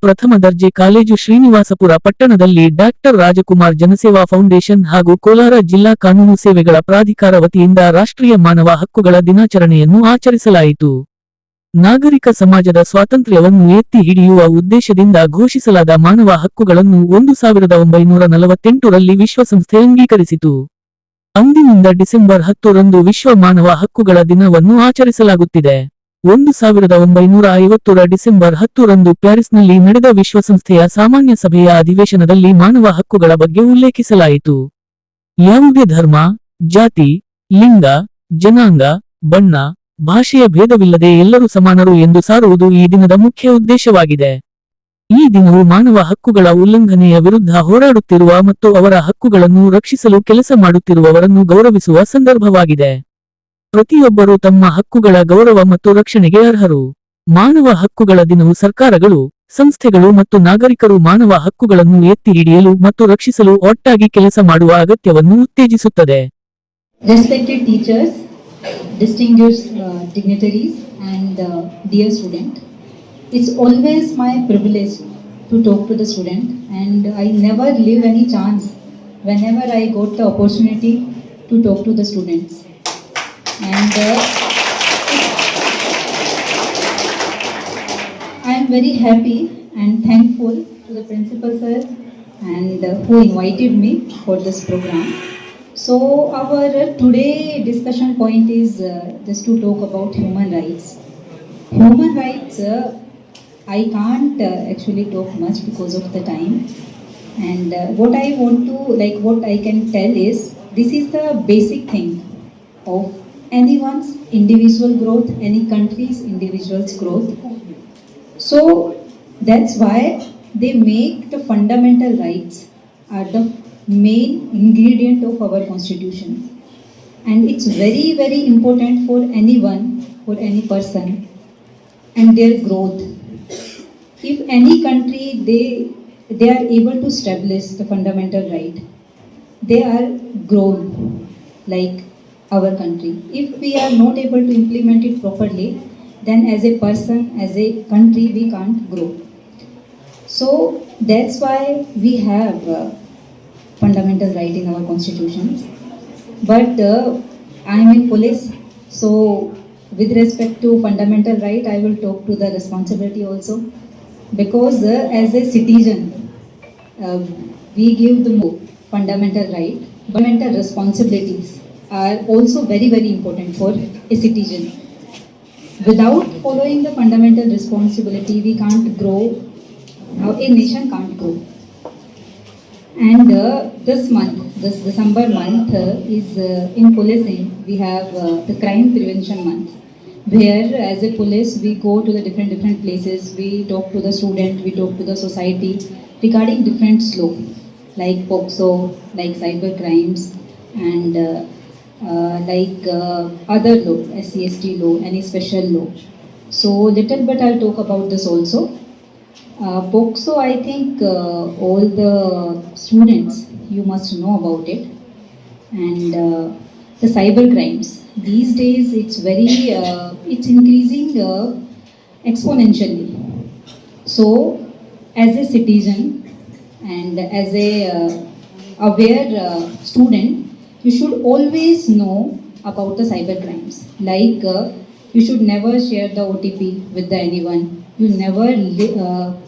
ಪ್ರಥಮ ದರ್ಜೆ ಕಾಲೇಜು ಶ್ರೀನಿವಾಸಪುರ ಪಟ್ಟಣದಲ್ಲಿ ಡಾಕ್ಟರ್ ರಾಜಕುಮಾರ್ ಜನಸೇವಾ ಫೌಂಡೇಶನ್ ಹಾಗೂ ಕೋಲಾರ ಜಿಲ್ಲಾ ಕಾನೂನು ಸೇವೆಗಳ ಪ್ರಾಧಿಕಾರ ವತಿಯಿಂದ ರಾಷ್ಟ್ರೀಯ ಮಾನವ ಹಕ್ಕುಗಳ ದಿನಾಚರಣೆಯನ್ನು ಆಚರಿಸಲಾಯಿತು. ನಾಗರಿಕ ಸಮಾಜದ ಸ್ವಾತಂತ್ರ್ಯವನ್ನು ಎತ್ತಿ ಹಿಡಿಯುವ ಉದ್ದೇಶದಿಂದ ಘೋಷಿಸಲಾದ ಮಾನವ ಹಕ್ಕುಗಳನ್ನು 1948 ರಲ್ಲಿ ವಿಶ್ವಸಂಸ್ಥೆ ಅಂಗೀಕರಿಸಿತು. ಅಂದಿನಿಂದ ಡಿಸೆಂಬರ್ 10 ರಂದು ವಿಶ್ವ ಮಾನವ ಹಕ್ಕುಗಳ ದಿನವನ್ನು ಆಚರಿಸಲಾಗುತ್ತಿದೆ. 1950 ರ ಡಿಸೆಂಬರ್ 10 ರಂದು ಪ್ಯಾರಿಸ್ನಲ್ಲಿ ನಡೆದ ವಿಶ್ವಸಂಸ್ಥೆಯ ಸಾಮಾನ್ಯ ಸಭೆಯ ಅಧಿವೇಶನದಲ್ಲಿ ಮಾನವ ಹಕ್ಕುಗಳ ಬಗ್ಗೆ ಉಲ್ಲೇಖಿಸಲಾಯಿತು. ಯಾವುದೇ ಧರ್ಮ, ಜಾತಿ, ಲಿಂಗ, ಜನಾಂಗ, ಬಣ್ಣ, ಭಾಷೆಯ ಭೇದವಿಲ್ಲದೆ ಎಲ್ಲರೂ ಸಮಾನರು ಎಂದು ಸಾರುವುದು ಈ ದಿನದ ಮುಖ್ಯ ಉದ್ದೇಶವಾಗಿದೆ. ಈ ದಿನವು ಮಾನವ ಹಕ್ಕುಗಳ ಉಲ್ಲಂಘನೆಯ ವಿರುದ್ಧ ಹೋರಾಡುತ್ತಿರುವ ಮತ್ತು ಅವರ ಹಕ್ಕುಗಳನ್ನು ರಕ್ಷಿಸಲು ಕೆಲಸ ಮಾಡುತ್ತಿರುವವರನ್ನು ಗೌರವಿಸುವ ಸಂದರ್ಭವಾಗಿದೆ. ಪ್ರತಿಯೊಬ್ಬರೂ ತಮ್ಮ ಹಕ್ಕುಗಳ ಗೌರವ ಮತ್ತು ರಕ್ಷಣೆಗೆ ಅರ್ಹರು. ಮಾನವ ಹಕ್ಕುಗಳ ದಿನವು ಸರ್ಕಾರಗಳು, ಸಂಸ್ಥೆಗಳು ಮತ್ತು ನಾಗರಿಕರು ಮಾನವ ಹಕ್ಕುಗಳನ್ನು ಎತ್ತಿ ಹಿಡಿಯಲು ಮತ್ತು ರಕ್ಷಿಸಲು ಒಟ್ಟಾಗಿ ಕೆಲಸ ಮಾಡುವ ಅಗತ್ಯವನ್ನು ಉತ್ತೇಜಿಸುತ್ತದೆ. Respected teachers, distinguished dignitaries and dear student, it's always my privilege to talk to the student, and I never leave any chance whenever I got the opportunity to talk to the students. And I am very happy and thankful to the principal sir and who invited me for this program. So our today discussion point is just to talk about human rights. Human rights, I can't actually talk much because of the time. And what I want to, what I can tell is, this is the basic thing of anyone's individual growth, any country's individual's growth. So that's why they make the fundamental rights are the main ingredient of our constitution, and it's very very important for anyone, for any person and their growth. If any country they are able to establish the fundamental right, they are grown like our country. If we are not able to implement it properly, then as a person, as a country, we can't grow. So that's why we have fundamental right in our constitutions. But I am in police, so with respect to fundamental right, I will talk to the responsibility also, because as a citizen we give the fundamental right. Fundamental responsibilities are also very very important for a citizen. Without following the fundamental responsibility, we can't grow, a nation can't grow. And this month, this December month is in policing, we have the crime prevention month, where as a police we go to the different places, we talk to the student, we talk to the society regarding different law, like POCSO, like cyber crimes, and other law, SC/ST law, any special law. So little bit I'll talk about this also. POCSO, I think all the students, you must know about it. And the cyber crimes, these days it's very, it's increasing exponentially. So as a citizen and as a aware student, you should always know about the cyber crimes. Like you should never share the OTP with anyone. You never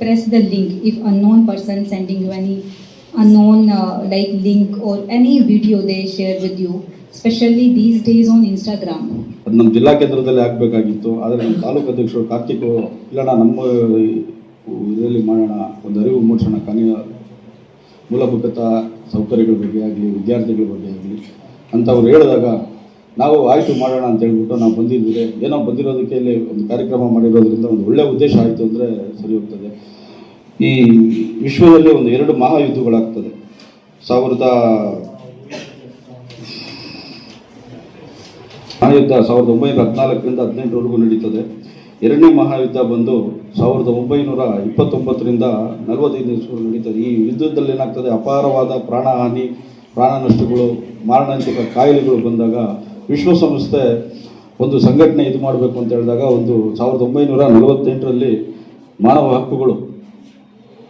press the link if unknown person sending you any unknown link or any video they share with you, especially these days on Instagram. ನಮ್ಮ ಜಿಲ್ಲಾ ಕೇಂದ್ರದಲ್ಲಿ ಆಗಬೇಕಾಗಿತ್ತು, ಆದರೆ ನಮ್ಮ ತಾಲೂಕು ಅಧ್ಯಕ್ಷರು ಕಾರ್ತಿಕ್ ಇಲ್ಲಣ್ಣ ನಮ್ಮ ಇದರಲ್ಲಿ ಮಾಡೋಣ, ಒಂದು ಅರಿವು ಮೂಡಿಸೋಣ, ಮೂಲಭೂತ ಸೌಕರ್ಯಗಳ ಬಗ್ಗೆ ಆಗಲಿ, ವಿದ್ಯಾರ್ಥಿಗಳ ಬಗ್ಗೆ ಆಗಲಿ ಅಂತ ಅವ್ರು ಹೇಳಿದಾಗ ನಾವು ಆಯಿತು ಮಾಡೋಣ ಅಂತ ಹೇಳ್ಬಿಟ್ಟು ನಾವು ಬಂದಿದ್ದೀವಿ. ಏನೋ ಬಂದಿರೋದಕ್ಕೆ ಇಲ್ಲಿ ಒಂದು ಕಾರ್ಯಕ್ರಮ ಮಾಡಿರೋದ್ರಿಂದ ಒಂದು ಒಳ್ಳೆಯ ಉದ್ದೇಶ ಆಯಿತು ಅಂದರೆ ಸರಿ ಹೋಗ್ತದೆ. ಈ ವಿಶ್ವದಲ್ಲಿ ಒಂದು 2 ಮಹಾಯುದ್ಧಗಳಾಗ್ತದೆ. 1914ರಿಂದ 18ವರೆಗೂ ನಡೀತದೆ. 2ನೇ ಮಹಾಯುದ್ಧ ಬಂದು 1929ರಿಂದ 45 ನಡೀತದೆ. ಈ ಯುದ್ಧದಲ್ಲಿ ಏನಾಗ್ತದೆ, ಅಪಾರವಾದ ಪ್ರಾಣಹಾನಿ, ಪ್ರಾಣ ನಷ್ಟಗಳು, ಮಾರಣಾಂತಿಕ ಕಾಯಿಲೆಗಳು ಬಂದಾಗ ವಿಶ್ವಸಂಸ್ಥೆ ಒಂದು ಸಂಘಟನೆ ಇದು ಮಾಡಬೇಕು ಅಂತ ಹೇಳಿದಾಗ 1948ರಲ್ಲಿ ಮಾನವ ಹಕ್ಕುಗಳು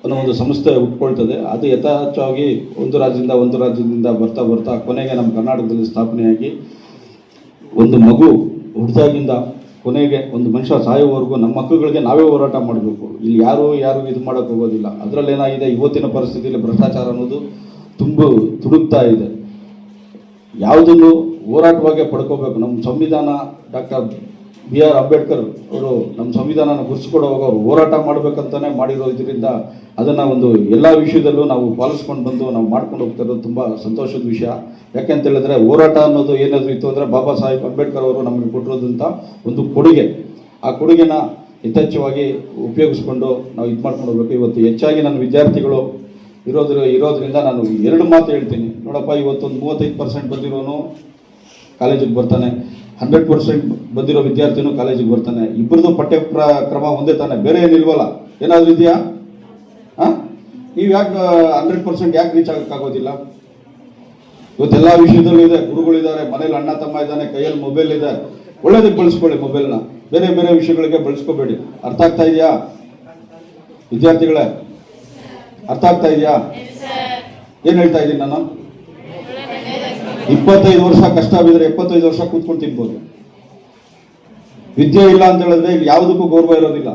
ಅನ್ನೋ ಒಂದು ಸಂಸ್ಥೆ ಹುಟ್ಕೊಳ್ತದೆ. ಅದು ಯಥೇಚ್ಛವಾಗಿ ಒಂದು ರಾಜ್ಯದಿಂದ ಬರ್ತಾ ಬರ್ತಾ ಕೊನೆಗೆ ನಮ್ಮ ಕರ್ನಾಟಕದಲ್ಲಿ ಸ್ಥಾಪನೆಯಾಗಿ ಒಂದು ಮಗು ಹುಟ್ಟಿದಾಗಿಂದ ಕೊನೆಗೆ ಒಂದು ಮನುಷ್ಯ ಸಾಯೋವರೆಗೂ ನಮ್ಮ ಹಕ್ಕುಗಳಿಗೆ ನಾವೇ ಹೋರಾಟ ಮಾಡಬೇಕು. ಇಲ್ಲಿ ಯಾರು ಇದು ಮಾಡೋಕ್ಕೆ ಹೋಗೋದಿಲ್ಲ. ಅದರಲ್ಲಿ ಏನಾಗಿದೆ, ಇವತ್ತಿನ ಪರಿಸ್ಥಿತಿಯಲ್ಲಿ ಭ್ರಷ್ಟಾಚಾರ ಅನ್ನೋದು ತುಡುಕ್ತಾ ಇದೆ. ಯಾವುದನ್ನು ಹೋರಾಟವಾಗಿ ಪಡ್ಕೋಬೇಕು. ನಮ್ಮ ಸಂವಿಧಾನ ಡಾಕ್ಟರ್ B.R. ಅಂಬೇಡ್ಕರ್ ಅವರು ನಮ್ಮ ಸಂವಿಧಾನನ ಗುರುತಿಸ್ಕೊಡುವಾಗ ಅವರು ಹೋರಾಟ ಮಾಡಬೇಕಂತಾನೆ ಮಾಡಿರೋದ್ರಿಂದ ಅದನ್ನು ಒಂದು ಎಲ್ಲ ವಿಷಯದಲ್ಲೂ ನಾವು ಪಾಲಿಸ್ಕೊಂಡು ಬಂದು ನಾವು ಮಾಡ್ಕೊಂಡು ಹೋಗ್ತಾ ಇರೋದು ತುಂಬ ಸಂತೋಷದ ವಿಷಯ. ಯಾಕೆಂತ ಹೇಳಿದ್ರೆ ಹೋರಾಟ ಅನ್ನೋದು ಏನಾದರೂ ಇತ್ತು ಅಂದರೆ ಬಾಬಾ ಸಾಹೇಬ್ ಅಂಬೇಡ್ಕರ್ ಅವರು ನಮಗೆ ಕೊಟ್ಟಿರೋದಂಥ ಒಂದು ಕೊಡುಗೆ. ಆ ಕೊಡುಗೆನ ಯಥೇಚ್ಛವಾಗಿ ಉಪಯೋಗಿಸ್ಕೊಂಡು ನಾವು ಇದು ಮಾಡ್ಕೊಂಡು ಹೋಗ್ಬೇಕು. ಇವತ್ತು ಹೆಚ್ಚಾಗಿ ನನ್ನ ವಿದ್ಯಾರ್ಥಿಗಳು ಇರೋದ್ರಿಂದ ನಾನು 2 ಮಾತು ಹೇಳ್ತೀನಿ. ನೋಡಪ್ಪ, ಇವತ್ತೊಂದು 35% ಬಂದಿರೋನು ಕಾಲೇಜಿಗೆ ಬರ್ತಾನೆ, 100% ಬಂದಿರೋ ವಿದ್ಯಾರ್ಥಿನೂ ಕಾಲೇಜಿಗೆ ಬರ್ತಾನೆ. ಇಬ್ಬರದು ಕ್ರಮ ಒಂದೇ ತಾನೆ, ಬೇರೆ ಏನಿಲ್ವಲ್ಲ? ಏನಾದರೂ ಇದೆಯಾ? ನೀವು ಯಾಕೆ 100% ಯಾಕೆ ರೀಚ್ ಆಗೋಕ್ಕಾಗೋದಿಲ್ಲ? ಇವತ್ತೆಲ್ಲ ವಿಷಯದಲ್ಲೂ ಇದೆ. ಗುರುಗಳಿದ್ದಾರೆ, ಮನೇಲಿ ಅಣ್ಣ ತಮ್ಮ ಇದ್ದಾನೆ, ಕೈಯಲ್ಲಿ ಮೊಬೈಲ್ ಇದೆ. ಒಳ್ಳೇದಕ್ಕೆ ಬಳಸ್ಕೊಳ್ಳಿ ಮೊಬೈಲ್ನ, ಬೇರೆ ಬೇರೆ ವಿಷಯಗಳಿಗೆ ಬಳಸ್ಕೋಬೇಡಿ. ಅರ್ಥ ಆಗ್ತಾ ಇದೆಯಾ ವಿದ್ಯಾರ್ಥಿಗಳೇ? ಅರ್ಥ ಆಗ್ತಾ ಇದೆಯಾ? ಏನು ಹೇಳ್ತಾ ಇದ್ದೀನಿ ನಾನು? 25 ವರ್ಷ ಕಷ್ಟ ಬಿದ್ದರೆ 75 ವರ್ಷ ಕೂತ್ಕೊಂಡು ತಿನ್ಬೋದು. ವಿದ್ಯೆ ಇಲ್ಲ ಅಂತ ಹೇಳಿದ್ರೆ ಇಲ್ಲಿ ಯಾವುದಕ್ಕೂ ಗೌರವ ಇರೋದಿಲ್ಲ.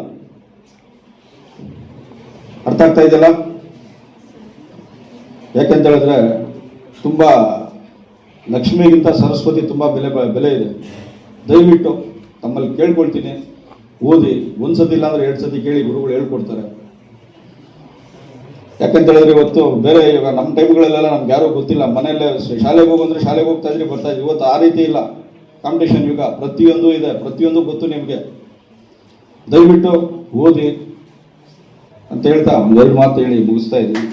ಅರ್ಥ ಆಗ್ತಾ ಇದೆಯಲ್ಲ? ಯಾಕಂತ ಹೇಳಿದ್ರೆ ತುಂಬಾ ಲಕ್ಷ್ಮಿಗಿಂತ ಸರಸ್ವತಿ ತುಂಬಾ ಬೆಲೆ ಇದೆ. ದಯವಿಟ್ಟು ತಮ್ಮಲ್ಲಿ ಕೇಳ್ಕೊಳ್ತೀನಿ, ಓದಿ. ಒಂದ್ಸತಿ ಇಲ್ಲ ಅಂದ್ರೆ 2 ಸತಿ ಕೇಳಿ, ಗುರುಗಳು ಹೇಳ್ಕೊಡ್ತಾರೆ. ಯಾಕಂತ ಹೇಳಿದ್ರೆ ಇವತ್ತು ಬೇರೆ ಇವಾಗ ನಮ್ಮ ಟೈಮ್ಗಳಲ್ಲೆಲ್ಲ ನಮ್ಗೆ ಯಾರೂ ಗೊತ್ತಿಲ್ಲ. ಮನೆಯಲ್ಲೇ ಶಾಲೆಗೆ ಹೋಗಂದ್ರೆ ಶಾಲೆಗೆ ಹೋಗ್ತಾ ಇದ್ರಿ, ಬರ್ತಾ ಇದ್ರಿ. ಇವತ್ತು ಆ ರೀತಿ ಇಲ್ಲ, ಕಾಂಪಿಟೇಷನ್ ಯುಗ, ಪ್ರತಿಯೊಂದು ಇದೆ, ಪ್ರತಿಯೊಂದು ಗೊತ್ತು ನಿಮಗೆ. ದಯವಿಟ್ಟು ಓದಿ ಅಂತ ಹೇಳ್ತಾ 2 ಮಾತು ಹೇಳಿ ಮುಗಿಸ್ತಾ ಇದ್ದೀನಿ.